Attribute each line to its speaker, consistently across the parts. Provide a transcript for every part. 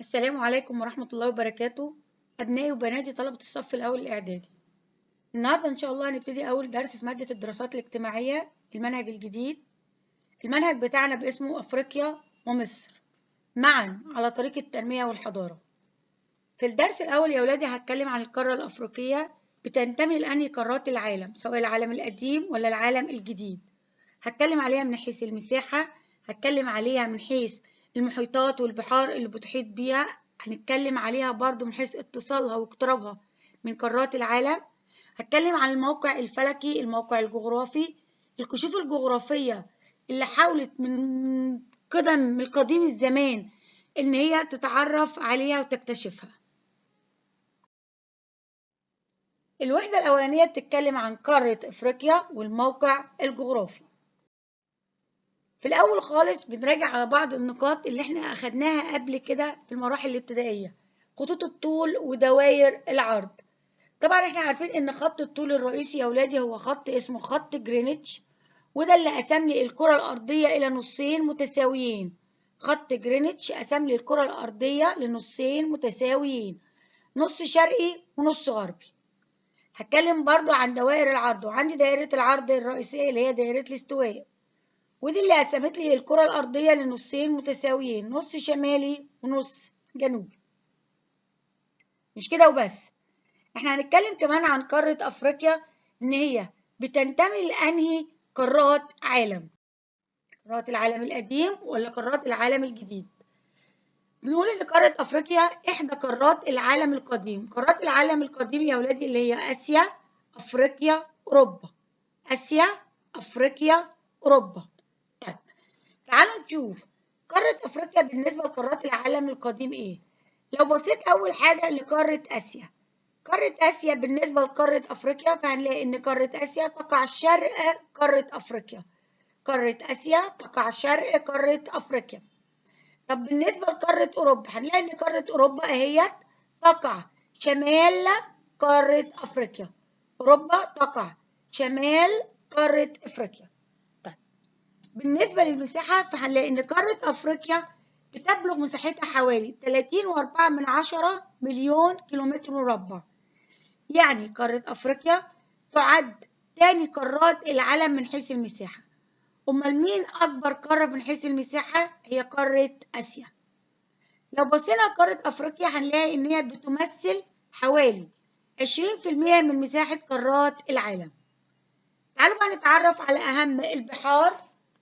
Speaker 1: السلام عليكم ورحمة الله وبركاته. أبنائي وبناتي طلبة الصف الأول الإعدادي، النهاردة إن شاء الله هنبتدي أول درس في مادة الدراسات الاجتماعية، المنهج الجديد. المنهج بتاعنا باسمه أفريقيا ومصر معا على طريق التنمية والحضارة. في الدرس الأول يا ولادي هتكلم عن القارة الأفريقية، بتنتمي لأنهي قارات العالم، سواء العالم القديم ولا العالم الجديد. هتكلم عليها من حيث المساحة، هتكلم عليها من حيث المحيطات والبحار اللي بتحيط بيها، هنتكلم عليها برضو من حيث اتصالها واقترابها من قارات العالم. هتكلم عن الموقع الفلكي، الموقع الجغرافي، الكشوف الجغرافية اللي حاولت من القديم الزمان إن هي تتعرف عليها وتكتشفها. الوحدة الأولانية بتتكلم عن قارة أفريقيا والموقع الجغرافي. في الأول خالص بنراجع على بعض النقاط اللي احنا أخدناها قبل كده في المراحل الابتدائية، خطوط الطول ودوائر العرض. طبعا احنا عارفين ان خط الطول الرئيسي يا ولادي هو خط اسمه خط جرينتش، وده اللي قسم لي الكرة الأرضية إلى نصين متساويين. خط جرينتش قسم لي الكرة الأرضية لنصين متساويين، نص شرقي ونص غربي. هتكلم برضو عن دوائر العرض، وعندي دائرة العرض الرئيسية اللي هي دائرة الاستواء، ودي اللي قسمت لي الكرة الأرضية لنصين متساويين، نص شمالي ونص جنوبي. مش كده وبس، احنا هنتكلم كمان عن قارة أفريقيا، إن هي بتنتمي لأنهي قارات عالم، قارات العالم القديم ولا قارات العالم الجديد. بنقول إن قارة أفريقيا إحدى قارات العالم القديم. قارات العالم القديم يا ولادي اللي هي آسيا، أفريقيا، أوروبا. آسيا، أفريقيا، أوروبا. طيب تعالوا نشوف قارة أفريقيا بالنسبة لقارات العالم القديم إيه. لو بصيت أول حاجة لقارة آسيا، قارة آسيا بالنسبة لقارة أفريقيا فهنلاقي إن قارة آسيا تقع شرق قارة أفريقيا. قارة آسيا تقع شرق قارة أفريقيا. طب بالنسبة لقارة أوروبا هنلاقي إن قارة أوروبا أهيت تقع شمال قارة أفريقيا. أوروبا تقع شمال قارة أفريقيا. طيب بالنسبة للمساحة فهنلاقي إن قارة أفريقيا بتبلغ مساحتها حوالي 30.4 مليون كيلومتر مربع. يعني قارة أفريقيا تعد تاني قارات العالم من حيث المساحة. أمال مين أكبر قارة من حيث المساحة؟ هي قارة آسيا. لو بصينا لقارة أفريقيا هنلاقي إن هي بتمثل حوالي 20% من مساحة قارات العالم. تعالوا بقى نتعرف على أهم البحار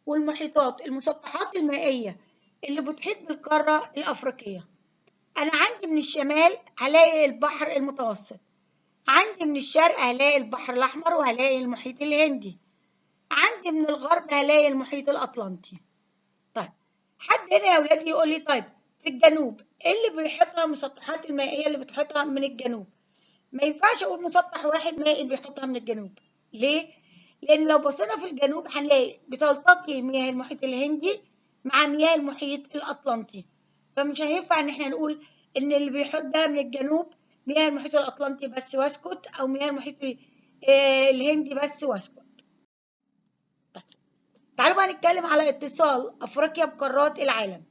Speaker 1: والمحيطات، المسطحات المائية اللي بتحيط بالقارة الأفريقية. أنا عندي من الشمال هلاقي البحر المتوسط، عندي من الشرق هلاقي البحر الأحمر وهلاقي المحيط الهندي، عندي من الغرب هلاقي المحيط الأطلنطي. طيب حد هنا يا ولادي يقول لي طيب في الجنوب ايه اللي بيحيطها المسطحات المائية اللي بتحيطها من الجنوب؟ ما ينفعش اقول مسطح واحد مائي بيحيطها من الجنوب. ليه؟ لأن لو بصينا في الجنوب هنلاقي بتلتقي مياه المحيط الهندي مع مياه المحيط الأطلنطي، فمش هينفع إن احنا نقول إن اللي بيحيط ده من الجنوب مياه المحيط الأطلنطي بس واسكت، أو مياه المحيط الهندي بس واسكت. طيب تعالوا بقى نتكلم على اتصال أفريقيا بقارات العالم.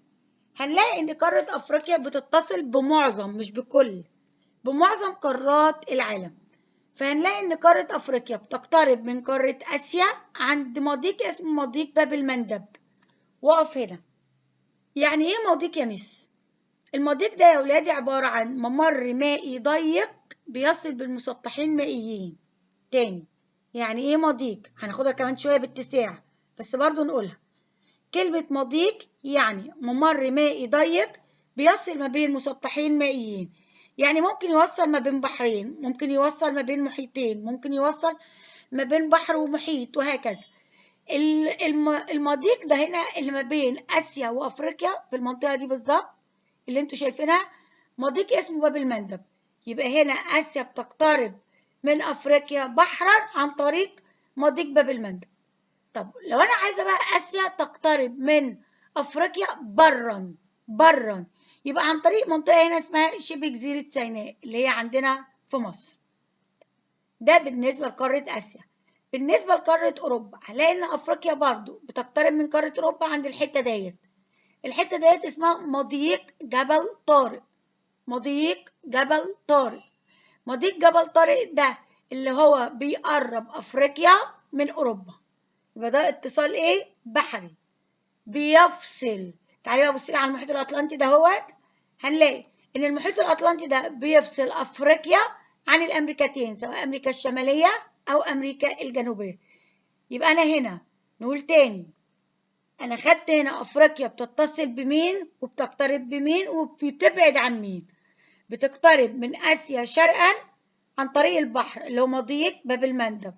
Speaker 1: هنلاقي إن قارة أفريقيا بتتصل بمعظم، مش بكل، بمعظم قارات العالم. فهنلاقي إن قارة أفريقيا بتقترب من قارة آسيا عند مضيق اسمه مضيق باب المندب. وقف هنا. يعني إيه مضيق يا مس؟ المضيق ده يا ولادي عبارة عن ممر مائي ضيق بيصل بالمسطحين مائيين. تاني، يعني إيه مضيق؟ هناخدها كمان شوية باتساع، بس برضو نقولها. كلمة مضيق يعني ممر مائي ضيق بيصل ما بين مسطحين مائيين. يعني ممكن يوصل ما بين بحرين، ممكن يوصل ما بين محيطين، ممكن يوصل ما بين بحر ومحيط وهكذا. المضيق ده هنا اللي ما بين آسيا وأفريقيا في المنطقة دي بالظبط اللي انتوا شايفينها، مضيق اسمه باب المندب. يبقى هنا آسيا بتقترب من أفريقيا بحرا عن طريق مضيق باب المندب. طب لو أنا عايزة بقى آسيا تقترب من أفريقيا برا، يبقى عن طريق منطقة هنا اسمها شبه جزيرة سيناء اللي هي عندنا في مصر. ده بالنسبة لقارة آسيا. بالنسبة لقارة أوروبا هنلاقي إن أفريقيا برضو بتقترب من قارة أوروبا عند الحتة ديت، الحتة ديت اسمها مضيق جبل طارق. مضيق جبل طارق. مضيق جبل طارق ده اللي هو بيقرب أفريقيا من أوروبا. يبقى ده اتصال إيه؟ بحري. بيفصل. تعالي بقى بصي على المحيط الأطلنطي ده. هو هنلاقي إن المحيط الأطلنطي ده بيفصل أفريقيا عن الأمريكتين، سواء أمريكا الشمالية أو أمريكا الجنوبية. يبقى أنا هنا نقول تاني، أنا خدت هنا أفريقيا بتتصل بمين وبتقترب بمين وبتبعد عن مين. بتقترب من آسيا شرقا عن طريق البحر اللي هو مضيق باب المندب،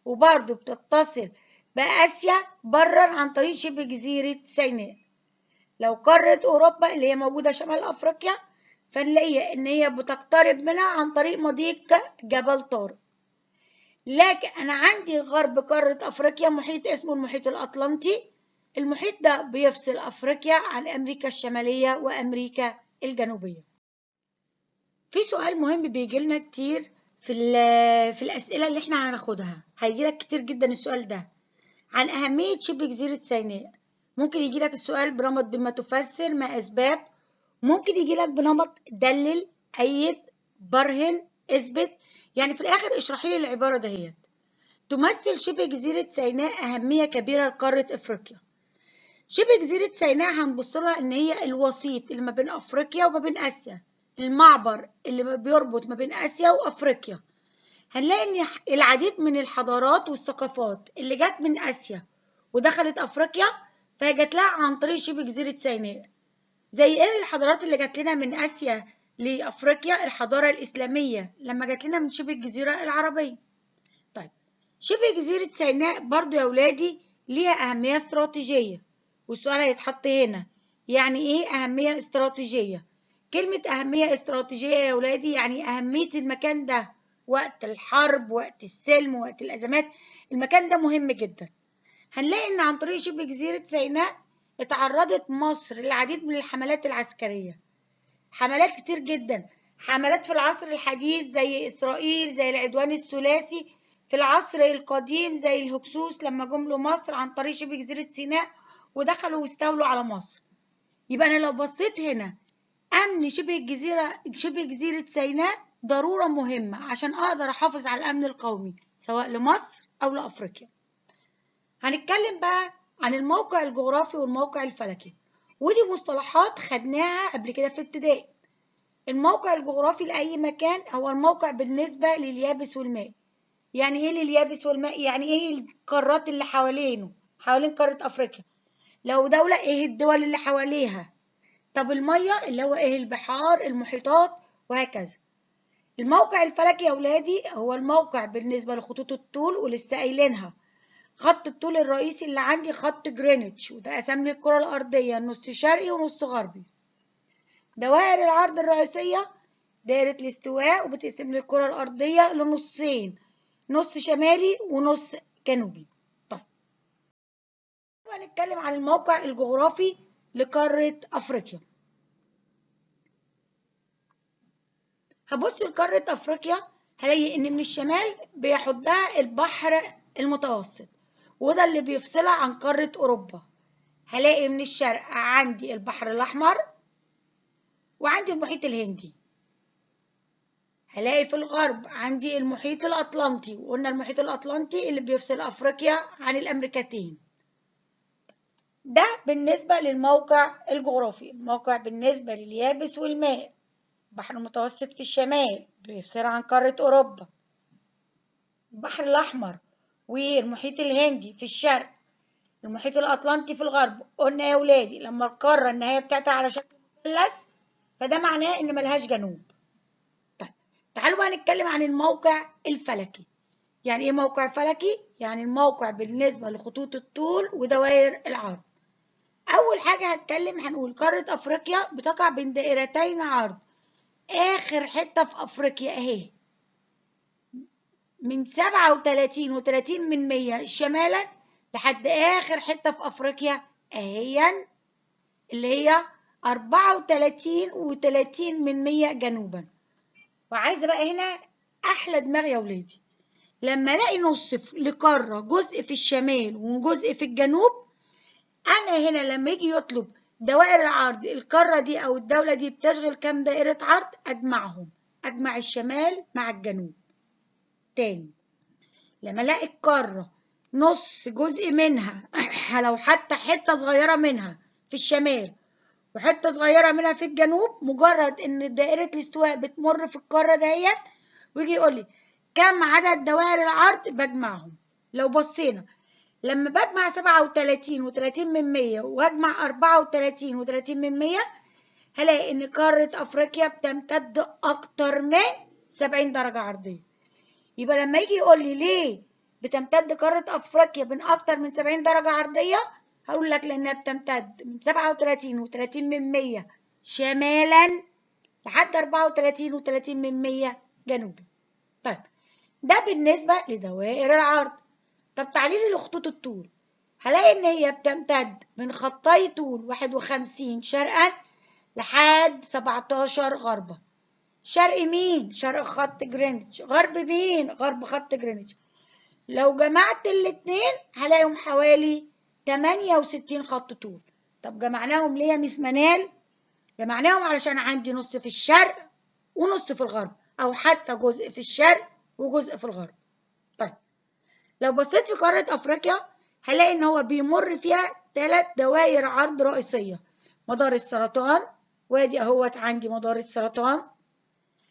Speaker 1: وبرضه بتتصل بآسيا برا عن طريق شبه جزيرة سيناء. لو قارة أوروبا اللي هي موجودة شمال أفريقيا فنلاقي إن هي بتقترب منها عن طريق مضيق جبل طارق. لكن أنا عندي غرب قارة أفريقيا محيط اسمه المحيط الأطلنطي. المحيط ده بيفصل أفريقيا عن أمريكا الشمالية وأمريكا الجنوبية. في سؤال مهم بيجي لنا كتير في الأسئلة اللي احنا هناخدها، هيجي لك كتير جدا السؤال ده عن أهمية شبه جزيرة سيناء. ممكن يجي لك السؤال بنمط بما تفسر، ما أسباب. ممكن يجي لك بنمط دلل، أيد، برهن، اثبت. يعني في الآخر اشرحي لي العبارة دهيت. تمثل شبه جزيرة سيناء أهمية كبيرة لقارة أفريقيا. شبه جزيرة سيناء هنبص لها إن هي الوسيط اللي ما بين أفريقيا وما بين آسيا، المعبر اللي بيربط ما بين آسيا وأفريقيا. هنلاقي إن العديد من الحضارات والثقافات اللي جت من آسيا ودخلت أفريقيا فهي جت لها عن طريق شبه جزيرة سيناء. زي إيه الحضارات اللي جت لنا من آسيا لأفريقيا؟ الحضارة الإسلامية لما جت لنا من شبه الجزيرة العربية. طيب شبه جزيرة سيناء برضو يا ولادي ليها أهمية استراتيجية، والسؤال هيتحط هنا، يعني إيه أهمية استراتيجية؟ كلمة أهمية استراتيجية يا ولادي يعني أهمية المكان ده وقت الحرب، وقت السلم، وقت الأزمات. المكان ده مهم جدا. هنلاقي إن عن طريق شبه جزيرة سيناء اتعرضت مصر للعديد من الحملات العسكرية، حملات كتير جدا. حملات في العصر الحديث زي إسرائيل، زي العدوان الثلاثي. في العصر القديم زي الهكسوس لما جم لمصر عن طريق شبه جزيرة سيناء ودخلوا واستولوا على مصر. يبقى أنا لو بصيت هنا أمن شبه جزيرة سيناء ضرورة مهمة عشان أقدر أحافظ على الأمن القومي سواء لمصر أو لأفريقيا. هنتكلم بقى عن الموقع الجغرافي والموقع الفلكي، ودي مصطلحات خدناها قبل كده في ابتدائي. الموقع الجغرافي لأي مكان هو الموقع بالنسبة لليابس والماء. يعني إيه لليابس والماء؟ يعني إيه القارات اللي حوالينه، حوالين قارة أفريقيا. لو دولة إيه الدول اللي حواليها. طب المية اللي هو إيه البحار، المحيطات، وهكذا. الموقع الفلكي يا ولادي هو الموقع بالنسبة لخطوط الطول ولسه قايلينها. خط الطول الرئيسي اللي عندي خط جرينتش، وده قسم لي الكرة الأرضية نص شرقي ونص غربي. دوائر العرض الرئيسية دائرة الاستواء وبتقسم لي الكرة الأرضية لنصين، نص شمالي ونص جنوبي. طيب هنتكلم عن الموقع الجغرافي لقارة أفريقيا. هبص لقارة أفريقيا هلاقي إن من الشمال بيحدها البحر المتوسط، وده اللي بيفصلها عن قارة أوروبا. هلاقي من الشرق عندي البحر الأحمر وعندي المحيط الهندي. هلاقي في الغرب عندي المحيط الأطلنطي، وقلنا المحيط الأطلنطي اللي بيفصل أفريقيا عن الأمريكتين. ده بالنسبة للموقع الجغرافي. الموقع بالنسبة لليابس والماء، البحر المتوسط في الشمال بيفصل عن قارة أوروبا، البحر الأحمر والمحيط الهندي في الشرق، المحيط الأطلنطي في الغرب. قلنا يا ولادي لما القارة النهاية بتاعتها على شكل مثلث فده معناه إن ملهاش جنوب. طيب تعالوا بقى نتكلم عن الموقع الفلكي. يعني إيه موقع فلكي؟ يعني الموقع بالنسبة لخطوط الطول ودوائر العرض. أول حاجة هنقول قارة أفريقيا بتقع بين دائرتين عرض. آخر حتة في أفريقيا أهي من 37.30 شمالا لحد آخر حتة في أفريقيا أهيا اللي هي 34.30 جنوبا. وعايزة بقى هنا أحلى دماغ يا ولادي، لما ألاقي نص لقارة جزء في الشمال وجزء في الجنوب، أنا هنا لما يجي يطلب دوائر العرض القارة دي أو الدولة دي بتشغل كام دائرة عرض؟ أجمعهم، أجمع الشمال مع الجنوب. تاني، لما ألاقي القارة نص جزء منها لو حتى حتة صغيرة منها في الشمال وحتة صغيرة منها في الجنوب، مجرد إن دائرة الاستواء بتمر في القارة ديت ويجي يقول لي كم عدد دوائر العرض بجمعهم. لو بصينا لما بجمع 37 و30 من 100 واجمع 34 و30 من 100 هلاقي ان قارة افريقيا بتمتد اكتر من 70 درجة عرضية. يبقى لما يجي يقول لي ليه بتمتد قارة افريقيا من اكتر من 70 درجة عرضية، هقول لك لانها بتمتد من 37 و30 من 100 شمالا لحد 34 و30 من 100 جنوبا. طيب ده بالنسبة لدوائر العرض. طب تعالي لي لخطوط الطول، هلاقي ان هي بتمتد من خطي طول 51 شرقا لحد 17 غربا. شرق مين؟ شرق خط جرينتش. غرب مين؟ غرب خط جرينتش. لو جمعت الاتنين هلاقيهم حوالي 68 خط طول. طب جمعناهم ليه يا ميس منال؟ جمعناهم علشان عندي نص في الشرق ونص في الغرب، او حتى جزء في الشرق وجزء في الغرب. طيب لو بصيت في قارة افريقيا هلاقي ان هو بيمر فيها 3 دوائر عرض رئيسية. مدار السرطان، وادي اهوت عندي مدار السرطان.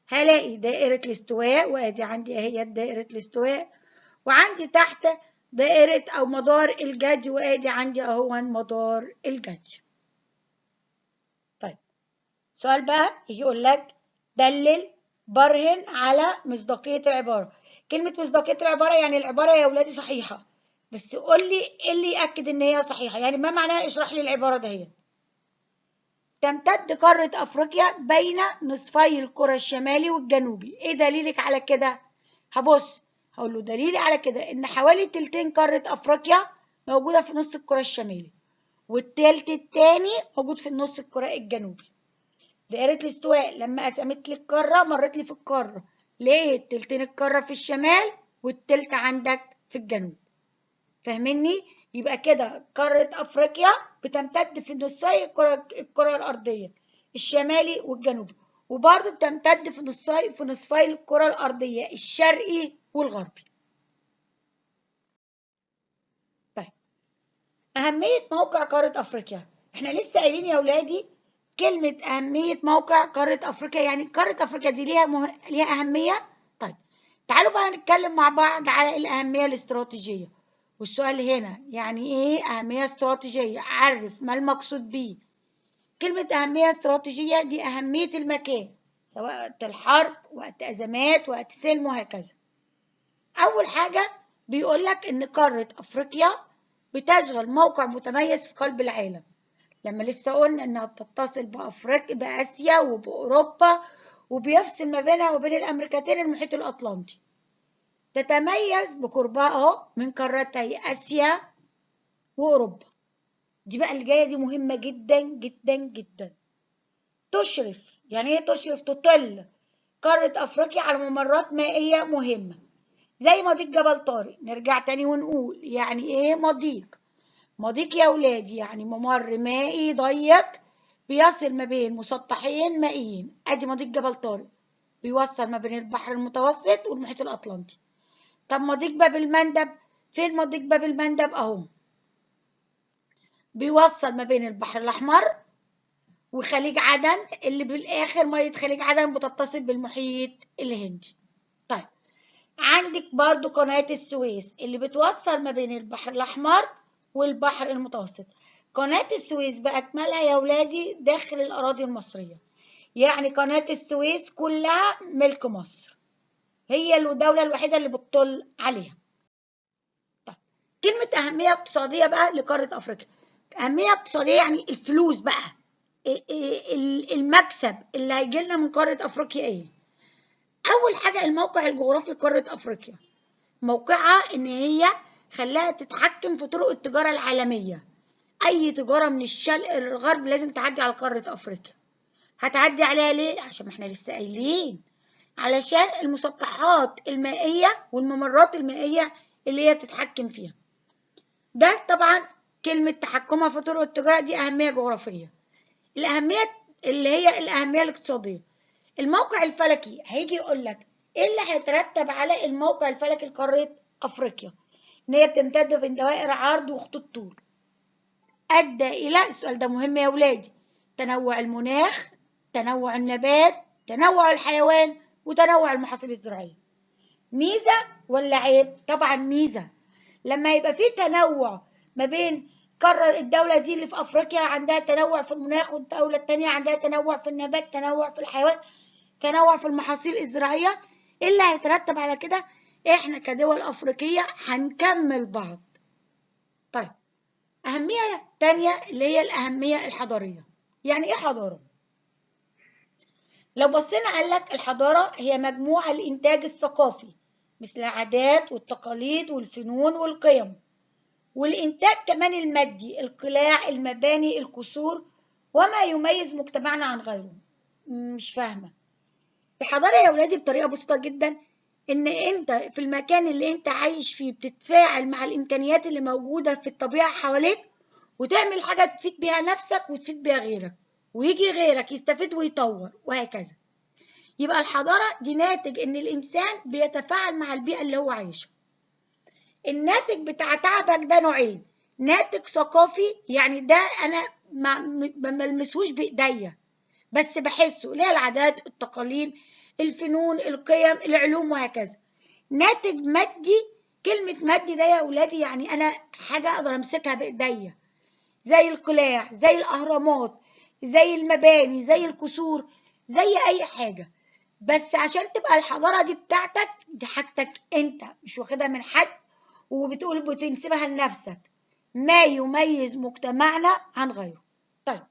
Speaker 1: هلاقي دائرة الاستواء، وادي عندي اهي دائرة الاستواء. وعندي تحت دائرة او مدار الجدي، وادي عندي اهو مدار الجدي. طيب سؤال بقى يجي يقول لك دلل برهن على مصداقية العبارة. كلمة مصداقية العبارة يعني العبارة يا ولادي صحيحة، بس قول لي ايه اللي يأكد ان هي صحيحة، يعني ما معناها؟ اشرح لي العبارة دهيت. تمتد قارة افريقيا بين نصفي الكرة الشمالي والجنوبي. ايه دليلك على كده؟ هبص هقول له دليلي على كده ان حوالي تلتين قارة افريقيا موجودة في نص الكرة الشمالي، والتلت التاني موجود في النص الكرة الجنوبي. دائرة الاستواء لما قسمت لي القارة مرت لي في القارة، لقيت تلتين القارة في الشمال والتلت عندك في الجنوب. فاهميني؟ يبقى كده قارة أفريقيا بتمتد في نصي الكرة الأرضية الشمالي والجنوبي، وبرضه بتمتد في نصفي الكرة الأرضية الشرقي والغربي. طيب أهمية موقع قارة أفريقيا، احنا لسه قايلين يا ولادي كلمة أهمية موقع قارة أفريقيا، يعني قارة أفريقيا دي ليها أهمية. طيب تعالوا بقى نتكلم مع بعض على الأهمية الاستراتيجية. والسؤال هنا يعني إيه أهمية استراتيجية؟ عرف ما المقصود بيه. كلمة أهمية استراتيجية دي أهمية المكان، سواء وقت الحرب، وقت أزمات، وقت سلم، وهكذا. أول حاجة بيقولك إن قارة أفريقيا بتشغل موقع متميز في قلب العالم. لما لسه قلنا انها بتتصل بافريقيا باسيا وباوروبا، وبيفصل ما بينها وبين الامريكتين المحيط الاطلنطي. تتميز بقربها من قارتي اسيا واوروبا. دي بقى اللي جايه دي مهمه جدا جدا جدا. تشرف، يعني ايه تشرف؟ تطل قاره افريقيا على ممرات مائيه مهمه زي مضيق جبل طارق. نرجع تاني ونقول يعني ايه مضيق؟ مضيق يا ولادي يعني ممر مائي ضيق بيصل ما بين مسطحين مائيين. ادي مضيق جبل طارق بيوصل ما بين البحر المتوسط والمحيط الاطلنطي. طب مضيق باب المندب، فين مضيق باب المندب؟ اهو بيوصل ما بين البحر الاحمر وخليج عدن، اللي بالاخر ميه خليج عدن بتتصل بالمحيط الهندي. طيب عندك برضو قناة السويس اللي بتوصل ما بين البحر الأحمر والبحر المتوسط. قناة السويس بأكملها يا ولادي داخل الأراضي المصرية، يعني قناة السويس كلها ملك مصر، هي الدولة الوحيدة اللي بتطل عليها. طيب كلمة أهمية اقتصادية بقى لقارة أفريقيا. أهمية اقتصادية يعني الفلوس بقى، المكسب اللي هيجي لنا من قارة أفريقيا إيه؟ أول حاجة الموقع الجغرافي لقارة أفريقيا. موقعها ان هي خلاها تتحكم في طرق التجارة العالمية. اي تجارة من الشرق للغرب لازم تعدي على قارة افريقيا. هتعدي عليها ليه؟ عشان ما احنا لسه قايلين علشان المسطحات المائية والممرات المائية اللي هي بتتحكم فيها. ده طبعا كلمة تحكمها في طرق التجارة دي أهمية جغرافية. الأهمية اللي هي الأهمية الاقتصادية. الموقع الفلكي هيجي يقول لك إيه اللي هيترتب على الموقع الفلكي لقارة أفريقيا؟ إن هي بتمتد بين دوائر عرض وخطوط طول، أدى إلى، السؤال ده مهم يا ولادي، تنوع المناخ، تنوع النبات، تنوع الحيوان، وتنوع المحاصيل الزراعية. ميزة ولا عيب؟ طبعا ميزة. لما يبقى في تنوع ما بين الدولة دي اللي في أفريقيا عندها تنوع في المناخ، والدولة التانية عندها تنوع في النبات، تنوع في الحيوان، تنوع في المحاصيل الزراعية، إيه اللي هيترتب على كده؟ إحنا كدول أفريقية هنكمل بعض. طيب، أهمية تانية اللي هي الأهمية الحضارية. يعني إيه حضارة؟ لو بصينا قال لك الحضارة هي مجموعة الإنتاج الثقافي، مثل العادات والتقاليد والفنون والقيم، والإنتاج كمان المادي، القلاع، المباني، القصور، وما يميز مجتمعنا عن غيره. مش فاهمة. الحضارة يا ولادي بطريقة بسيطة جدا إن أنت في المكان اللي أنت عايش فيه بتتفاعل مع الإمكانيات اللي موجودة في الطبيعة حواليك، وتعمل حاجة تفيد بيها نفسك وتفيد بيها غيرك، ويجي غيرك يستفيد ويطور، وهكذا. يبقى الحضارة دي ناتج إن الإنسان بيتفاعل مع البيئة اللي هو عايشها. الناتج بتاع تعبك ده نوعين: ناتج ثقافي، يعني ده أنا ما ملمسهوش بإيديا بس بحسه، اللي هي العادات، التقاليد، الفنون، القيم، العلوم، وهكذا. ناتج مادي، كلمة مادي ده يا ولادي يعني أنا حاجة أقدر أمسكها بإيديا، زي القلاع، زي الأهرامات، زي المباني، زي القصور، زي أي حاجة. بس عشان تبقى الحضارة دي بتاعتك، دي حاجتك أنت، مش واخدها من حد وبتقول بتنسبها لنفسك. ما يميز مجتمعنا عن غيره. طيب،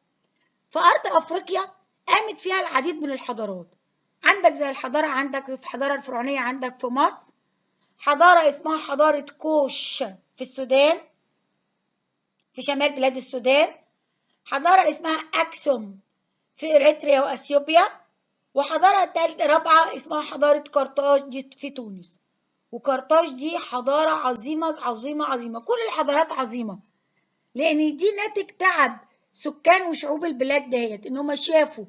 Speaker 1: في أرض أفريقيا قامت فيها العديد من الحضارات. عندك زي الحضارة، عندك في الحضارة الفرعونية، عندك في مصر حضارة اسمها حضارة كوش في السودان، في شمال بلاد السودان. حضارة اسمها أكسوم في إريتريا وأثيوبيا. وحضارة رابعة اسمها حضارة قرطاج دي في تونس. وقرطاج دي حضارة عظيمة عظيمة عظيمة. كل الحضارات عظيمة لأن دي ناتج تعب سكان وشعوب البلاد ديت، إن هم شافوا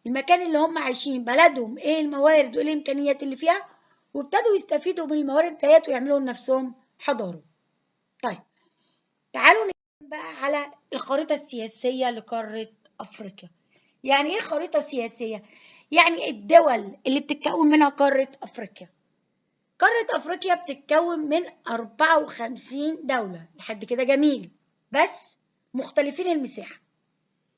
Speaker 1: المكان اللي هم عايشين بلدهم إيه الموارد وإيه الإمكانيات اللي فيها، وابتدوا يستفيدوا من الموارد ديت ويعملوا لنفسهم حضارة. طيب، تعالوا نتكلم بقى على الخريطة السياسية لقارة أفريقيا. يعني إيه خريطة سياسية؟ يعني الدول اللي بتتكون منها قارة أفريقيا. قارة أفريقيا بتتكون من 54 دولة، لحد كده جميل، بس مختلفين المساحة.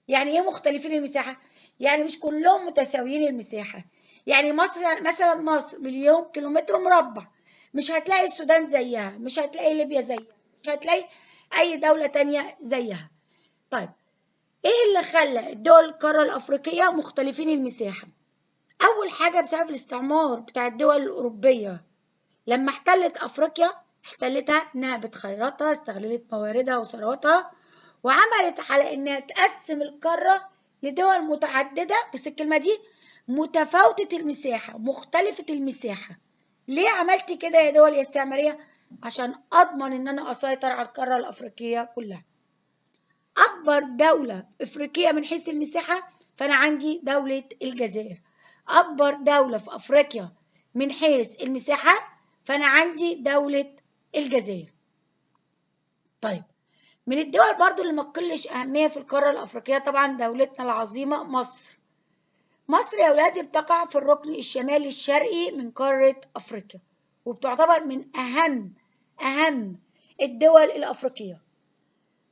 Speaker 1: يعني إيه مختلفين المساحة؟ يعني مش كلهم متساويين المساحة. يعني مصر مثلا، مصر 1,000,000 كيلومتر مربع، مش هتلاقي السودان زيها، مش هتلاقي ليبيا زيها، مش هتلاقي أي دولة تانية زيها. طيب، إيه اللي خلى الدول القارة الأفريقية مختلفين المساحة؟ أول حاجة بسبب الاستعمار بتاع الدول الأوروبية. لما احتلت أفريقيا، احتلتها نهبت خيراتها، استغلت مواردها وثرواتها، وعملت على إنها تقسم القارة لدول متعددة، بس الكلمة دي متفاوتة المساحة، مختلفة المساحة. ليه عملت كده يا دول يا استعمارية؟ عشان أضمن إن أنا أسيطر على القارة الأفريقية كلها. أكبر دولة إفريقية من حيث المساحة فأنا عندي دولة الجزائر. أكبر دولة في أفريقيا من حيث المساحة فأنا عندي دولة الجزائر. طيب، من الدول برضو اللي ما تقلش أهمية في القارة الأفريقية طبعا دولتنا العظيمة مصر. مصر يا ولادي بتقع في الركن الشمالي الشرقي من قارة أفريقيا، وبتعتبر من أهم الدول الأفريقية.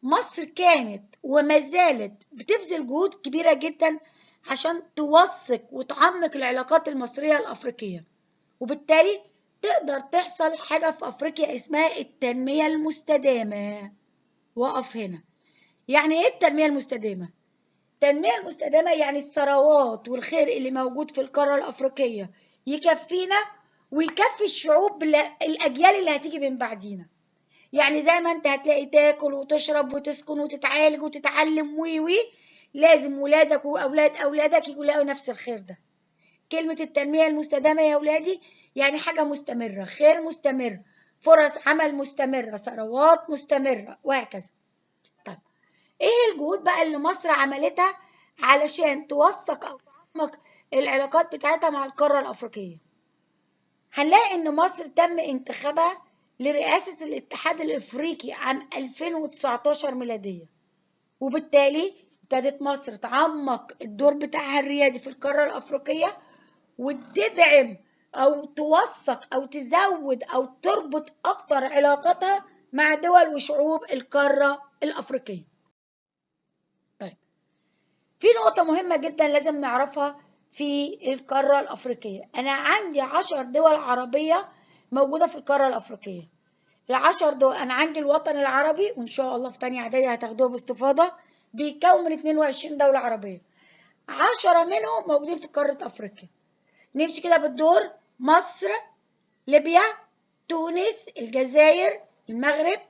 Speaker 1: مصر كانت وما زالت بتبذل جهود كبيرة جدا عشان توثق وتعمق العلاقات المصرية الأفريقية، وبالتالي تقدر تحصل حاجة في أفريقيا اسمها التنمية المستدامة. وقف هنا. يعني إيه التنمية المستدامة؟ التنمية المستدامة يعني الثروات والخير اللي موجود في القارة الأفريقية يكفينا ويكفي الشعوب الأجيال اللي هتيجي من بعدينا. يعني زي ما انت هتلاقي تاكل وتشرب وتسكن وتتعالج وتتعلم لازم ولادك واولاد اولادك يلاقوا نفس الخير ده. كلمة التنمية المستدامة يا ولادي يعني حاجة مستمرة، خير مستمر، فرص عمل مستمرة، ثروات مستمرة، وهكذا. طيب، ايه الجهود بقى اللي مصر عملتها علشان توثق أو تعمق العلاقات بتاعتها مع القارة الأفريقية. هنلاقي إن مصر تم انتخابها لرئاسة الاتحاد الإفريقي عام 2019 ميلادية، وبالتالي ابتدت مصر تعمق الدور بتاعها الريادي في القارة الأفريقية، وتدعم أو توثق أو تزود أو تربط أكتر علاقتها مع دول وشعوب القارة الأفريقية. طيب، في نقطة مهمة جدا لازم نعرفها في القارة الأفريقية. أنا عندي 10 دول عربية موجودة في القارة الأفريقية. ال10 دول أنا عندي الوطن العربي، وإن شاء الله في تانية إعدادي هتاخدوها باستفاضة، بيكون من 22 دولة عربية، 10 منهم موجودين في قارة أفريقيا. نمشي كده بالدور: مصر، ليبيا، تونس، الجزائر، المغرب،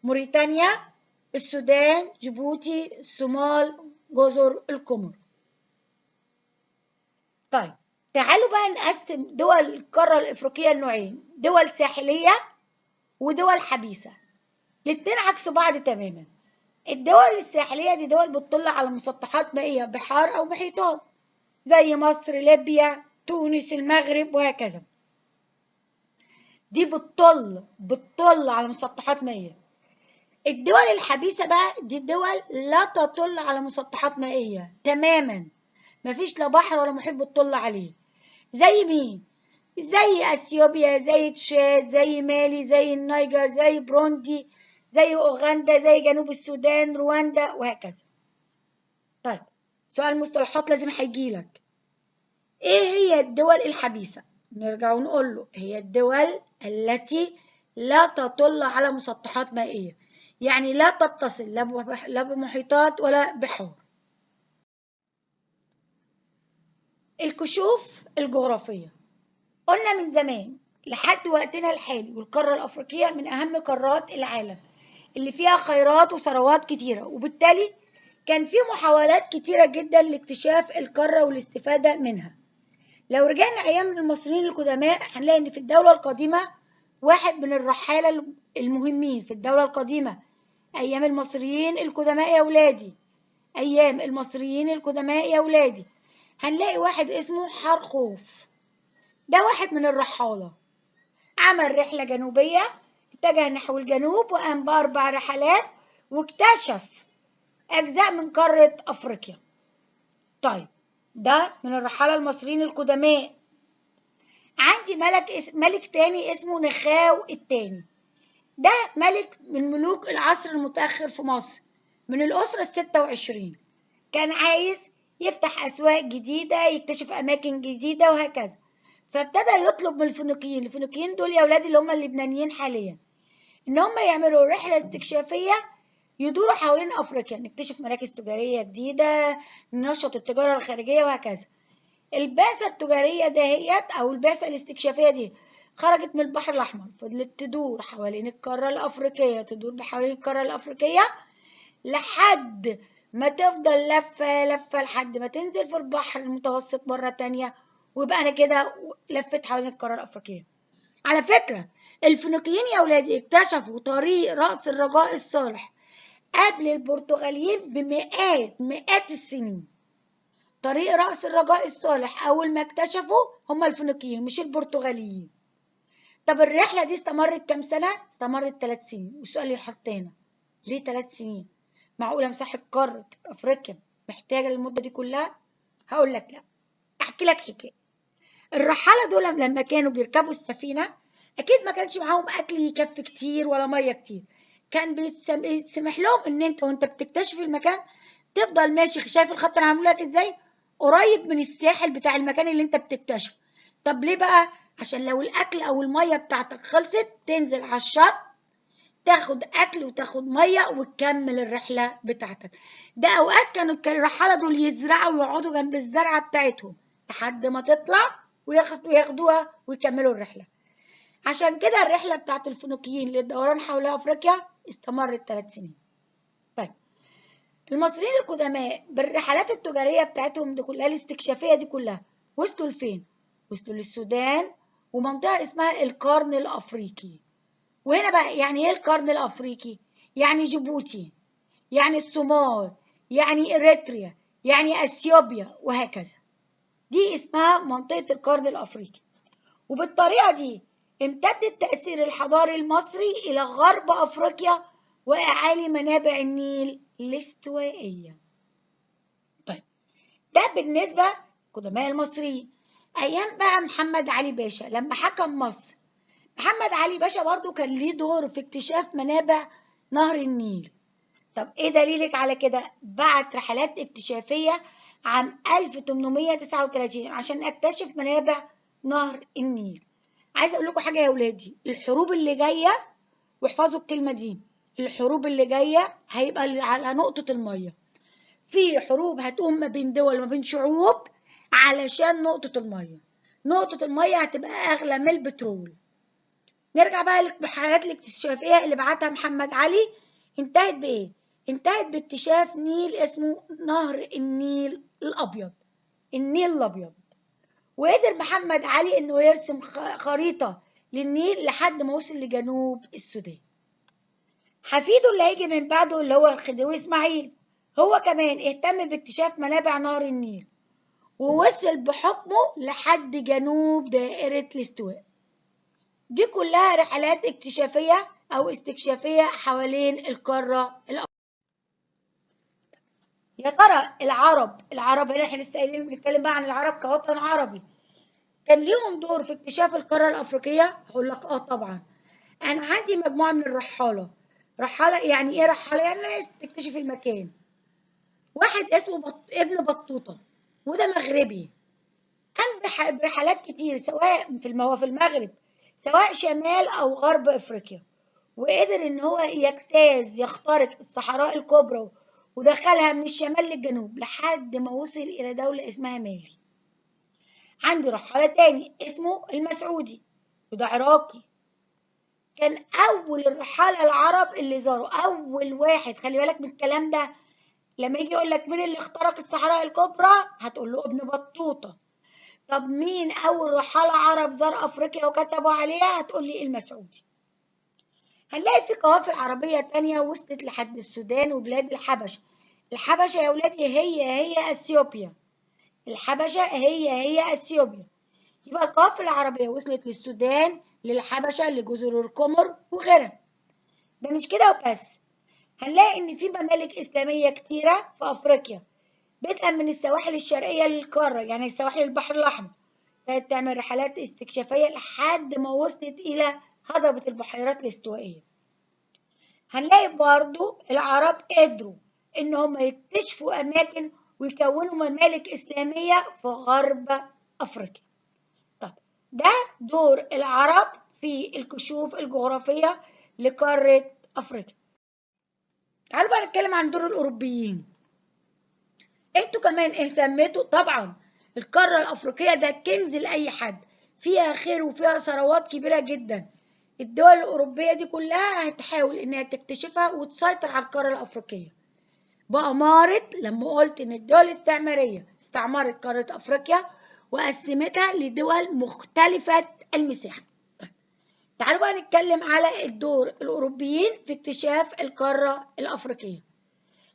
Speaker 1: موريتانيا، السودان، جيبوتي، الصومال، جزر القمر. طيب، تعالوا بقى نقسم دول القارة الإفريقية لنوعين: دول ساحلية ودول حبيسة. الاتنين عكس بعض تماما. الدول الساحلية دي دول بتطل على مسطحات مائية، بحار أو محيطات، زي مصر، ليبيا، تونس، المغرب، وهكذا. دي بتطل على مسطحات مائية. الدول الحبيسة بقى دي دول لا تطل على مسطحات مائية تماما، مفيش لا بحر ولا محيط بتطل عليه. زي مين؟ زي اثيوبيا، زي تشاد، زي مالي، زي النيجر، زي بروندي، زي اوغندا، زي جنوب السودان، رواندا، وهكذا. طيب، سؤال مصطلحات لازم هيجيلك: ايه هي الدول الحبيسة؟ نرجع ونقول له هي الدول التي لا تطل على مسطحات مائية، يعني لا تتصل لا بمحيطات ولا بحار. الكشوف الجغرافية: قلنا من زمان لحد وقتنا الحالي والقارة الأفريقية من أهم قارات العالم اللي فيها خيرات وثروات كتيرة، وبالتالي كان في محاولات كتيرة جدا لاكتشاف القارة والاستفادة منها. لو رجعنا أيام المصريين القدماء هنلاقي إن في الدولة القديمة واحد من الرحالة المهمين في الدولة القديمة، أيام المصريين القدماء يا ولادي، أيام المصريين القدماء يا ولادي، هنلاقي واحد اسمه حرخوف. ده واحد من الرحالة، عمل رحلة جنوبية، اتجه نحو الجنوب وقام ب4 رحلات واكتشف أجزاء من قارة أفريقيا. طيب، ده من الرحالة المصريين القدماء. عندي ملك تاني اسمه نخاو التاني. ده ملك من ملوك العصر المتأخر في مصر، من الأسرة ال26. كان عايز يفتح أسواق جديدة، يكتشف أماكن جديدة، وهكذا. فابتدى يطلب من الفينيقيين دول يا ولادي اللي هم اللبنانيين حاليا، إن هم يعملوا رحلة استكشافية يدوروا حوالين أفريقيا، نكتشف مراكز تجارية جديدة، ننشط التجارة الخارجية، وهكذا. البعثة التجارية دهيت أو البعثة الاستكشافية دي خرجت من البحر الأحمر، فضلت تدور حوالين القارة الأفريقية، تدور حوالين القارة الأفريقية لحد ما تفضل لفة لفة لحد ما تنزل في البحر المتوسط مرة تانية، ويبقى أنا كده لفت حوالين القارة الأفريقية. على فكرة، الفينيقيين يا ولادي اكتشفوا طريق رأس الرجاء الصالح قبل البرتغاليين مئات السنين. طريق رأس الرجاء الصالح أول ما اكتشفوا هم الفينيقيين مش البرتغاليين. طب الرحلة دي استمرت كام سنة؟ استمرت 3 سنين. والسؤال اللي حطينا: ليه 3 سنين؟ معقولة مساحة قارة أفريقيا محتاجة المدة دي كلها؟ هقول لك لا. أحكي لك حكاية. الرحالة دول لما كانوا بيركبوا السفينة أكيد ما كانش معاهم أكل يكفي كتير ولا مية كتير. كان بيسمح لهم إن أنت وأنت بتكتشف المكان تفضل ماشي، شايف الخط أنا عامله لك إزاي؟ قريب من الساحل بتاع المكان اللي أنت بتكتشفه. طب ليه بقى؟ عشان لو الأكل أو المية بتاعتك خلصت تنزل على الشط، تاخد أكل وتاخد مية وتكمل الرحلة بتاعتك. ده أوقات كانوا الرحالة دول يزرعوا ويقعدوا جنب الزرعة بتاعتهم لحد ما تطلع وياخدوها ويكملوا الرحلة. عشان كده الرحلة بتاعت الفينيقيين للدوران حول أفريقيا استمرت 3 سنين. طيب، المصريين القدماء بالرحلات التجارية بتاعتهم دي كلها الاستكشافية دي كلها وصلوا لفين؟ وصلوا للسودان ومنطقة اسمها القرن الأفريقي. وهنا بقى يعني ايه القرن الأفريقي؟ يعني جيبوتي، يعني الصومال، يعني إريتريا، يعني أثيوبيا وهكذا. دي اسمها منطقة القرن الأفريقي. وبالطريقة دي امتد التأثير الحضاري المصري إلى غرب أفريقيا وأعالي منابع النيل الاستوائية. طيب ده بالنسبة قدماء المصريين. أيام بقى محمد علي باشا لما حكم مصر، محمد علي باشا برضو كان ليه دور في اكتشاف منابع نهر النيل. طب ايه دليلك على كده؟ بعت رحلات اكتشافية عام 1839 عشان اكتشف منابع نهر النيل. عايزه اقول لكم حاجه يا ولادي، الحروب اللي جايه، واحفظوا الكلمه دي، الحروب اللي جايه هيبقى على نقطه الميه. في حروب هتقوم ما بين دول وما بين شعوب علشان نقطه الميه. نقطه الميه هتبقى اغلى من البترول. نرجع بقى للرحلات الاكتشافيه اللي بعتها محمد علي. انتهت بايه؟ انتهت باكتشاف نيل اسمه نهر النيل الابيض، النيل الابيض. وقدر محمد علي انه يرسم خريطة للنيل لحد ما وصل لجنوب السودان. حفيده اللي هيجي من بعده اللي هو الخديوي اسماعيل، هو كمان اهتم باكتشاف منابع نهر النيل ووصل بحكمه لحد جنوب دائرة الاستواء. دي كلها رحلات اكتشافية او استكشافية حوالين القارة الأفريقية. يا ترى العرب هنا احنا لسه قايلين بنتكلم بقى عن العرب كوطن عربي، كان ليهم دور في اكتشاف القارة الأفريقية؟ هقول لك طبعا. أنا عندي مجموعة من الرحالة. رحالة يعني إيه رحالة؟ يعني ناس تكتشف المكان. واحد اسمه ابن بطوطة، وده مغربي، قام برحلات كتير سواء في المغرب، سواء شمال أو غرب أفريقيا، وقدر إن هو يخترق الصحراء الكبرى ودخلها من الشمال للجنوب لحد ما وصل إلى دولة اسمها مالي. عندي رحالة تاني اسمه المسعودي، وده عراقي، كان أول الرحالة العرب اللي زاروا. أول واحد، خلي بالك من الكلام ده، لما يجي يقول لك مين اللي اخترق الصحراء الكبرى هتقول له ابن بطوطة. طب مين أول رحالة عرب زار أفريقيا وكتبوا عليها؟ هتقول لي المسعودي. هنلاقي في قوافل عربية تانية وصلت لحد السودان وبلاد الحبشة. الحبشة يا ولادي هي أثيوبيا. الحبشة هي أثيوبيا. يبقى القوافل العربية وصلت للسودان، للحبشة، لجزر القمر وغيرها. ده مش كده وبس، هنلاقي إن في ممالك إسلامية كتيرة في أفريقيا، بدءا من السواحل الشرقية للقارة، يعني سواحل البحر الأحمر، كانت تعمل رحلات استكشافية لحد ما وصلت إلى هضبة البحيرات الاستوائية. هنلاقي برضو العرب قدروا إن هم يكتشفوا أماكن ويكونوا ممالك إسلامية في غرب أفريقيا. طب ده دور العرب في الكشوف الجغرافية لقارة أفريقيا. تعالوا بقى نتكلم عن دور الأوروبيين. انتوا كمان اهتميتوا طبعا. القارة الأفريقية ده كنز لأي حد، فيها خير وفيها ثروات كبيرة جدا. الدول الأوروبية دي كلها هتحاول إنها تكتشفها وتسيطر على القارة الأفريقية، بأمارة لما قلت إن الدول الاستعمارية استعمرت قارة أفريقيا وقسمتها لدول مختلفة المساحة. تعالوا بقى نتكلم على الدور الأوروبيين في اكتشاف القارة الأفريقية.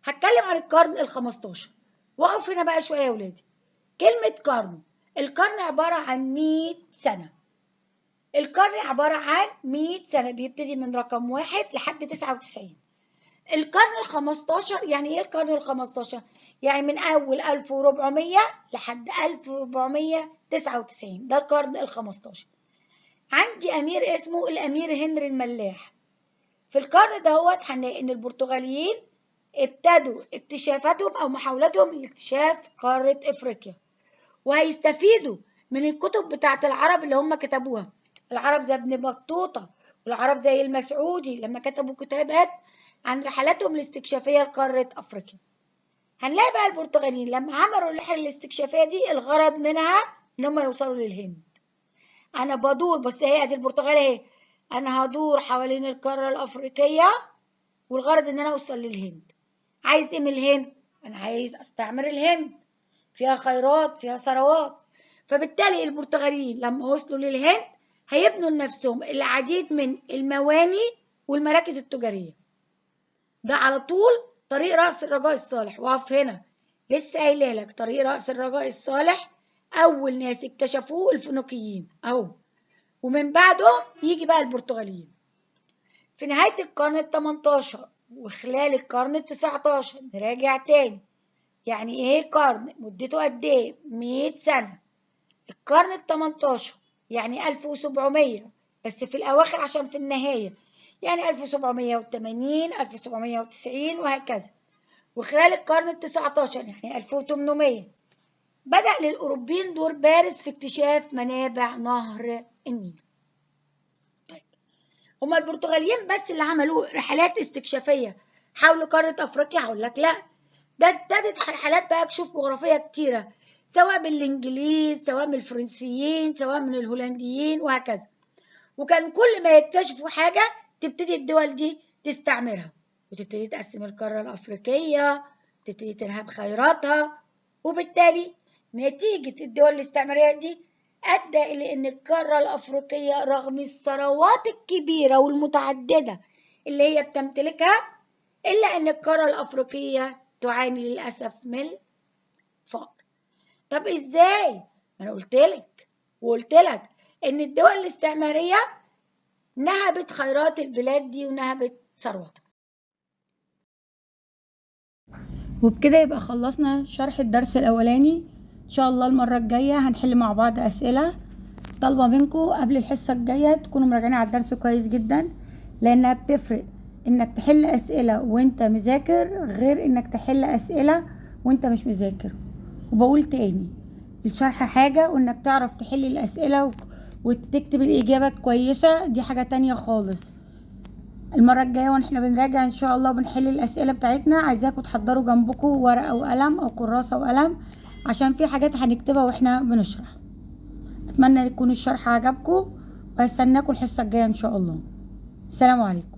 Speaker 1: هتكلم عن القرن ال15. وقف هنا بقى شوية يا ولادي. كلمة قرن، القرن عبارة عن 100 سنة. القرن عبارة عن 100 سنة، بيبتدي من رقم 1 لحد 99. القرن ال15 يعني ايه القرن ال15؟ يعني من أول 1400 لحد 1499، ده القرن ال15. عندي أمير اسمه الأمير هنري الملاح. في القرن دوت هنلاقي إن البرتغاليين ابتدوا اكتشافاتهم أو محاولاتهم لاكتشاف قارة إفريقيا، وهيستفيدوا من الكتب بتاعت العرب اللي هم كتبوها. العرب زي ابن بطوطة والعرب زي المسعودي لما كتبوا كتابات عن رحلاتهم الاستكشافية لقارة أفريقيا. هنلاقي بقى البرتغاليين لما عملوا الرحلة الاستكشافية دي الغرض منها إن هم يوصلوا للهند. أنا بدور، بس هي دي البرتغال اهي، أنا هدور حوالين القارة الأفريقية والغرض إن أنا أوصل للهند. عايز إيه من الهند؟ أنا عايز أستعمر الهند، فيها خيرات، فيها ثروات. فبالتالي البرتغاليين لما وصلوا للهند هيبنوا لنفسهم العديد من المواني والمراكز التجارية. ده على طول طريق رأس الرجاء الصالح. وقف هنا، لسه قايله لك طريق رأس الرجاء الصالح أول ناس اكتشفوه الفينيقيين أهو، ومن بعدهم يجي بقى البرتغاليين. في نهاية القرن ال18 وخلال القرن ال19 نراجع تاني، يعني ايه قرن؟ مدته قد ايه؟ 100 سنة. القرن ال18 يعني 1700 بس في الأواخر عشان في النهاية، يعني 1780 1790 وهكذا. وخلال القرن ال19 يعني 1800 بدأ للأوروبيين دور بارز في اكتشاف منابع نهر النيل. طيب، هما البرتغاليين بس اللي عملوا رحلات استكشافية حول قارة أفريقيا؟ هقول لك لا، ده ابتدت رحلات بقى كشوف جغرافية كتيرة، سواء بالإنجليز سواء من الفرنسيين سواء من الهولنديين وهكذا. وكان كل ما يكتشفوا حاجة تبتدي الدول دي تستعمرها وتبتدي تقسم القارة الأفريقية، تبتدي تنهب خيراتها، وبالتالي نتيجة الدول الاستعمارية دي أدى إلى أن القارة الأفريقية رغم الثروات الكبيرة والمتعددة اللي هي بتمتلكها، إلا أن القارة الأفريقية تعاني للأسف من فقر. طب إزاي؟ ما أنا قلت لك إن الدول الاستعمارية نهبت خيرات البلاد دي ونهبت ثروتها. وبكده يبقى خلصنا شرح الدرس الأولاني. إن شاء الله المرة الجاية هنحل مع بعض أسئلة. طالبة منكم قبل الحصة الجاية تكونوا مراجعين على الدرس كويس جدا، لأنها بتفرق إنك تحل أسئلة وإنت مذاكر غير إنك تحل أسئلة وإنت مش مذاكر. وبقول تاني، الشرح حاجة وإنك تعرف تحل الأسئلة وتكتب الإجابة كويسة دي حاجة تانية خالص. المرة الجاية واحنا بنراجع ان شاء الله وبنحل الاسئلة بتاعتنا، عايزاكم تحضروا جنبكم ورقة وقلم او كراسة وقلم عشان في حاجات هنكتبها واحنا بنشرح. اتمنى يكون الشرح عجبكم وهستناكم الحصة الجاية ان شاء الله. السلام عليكم.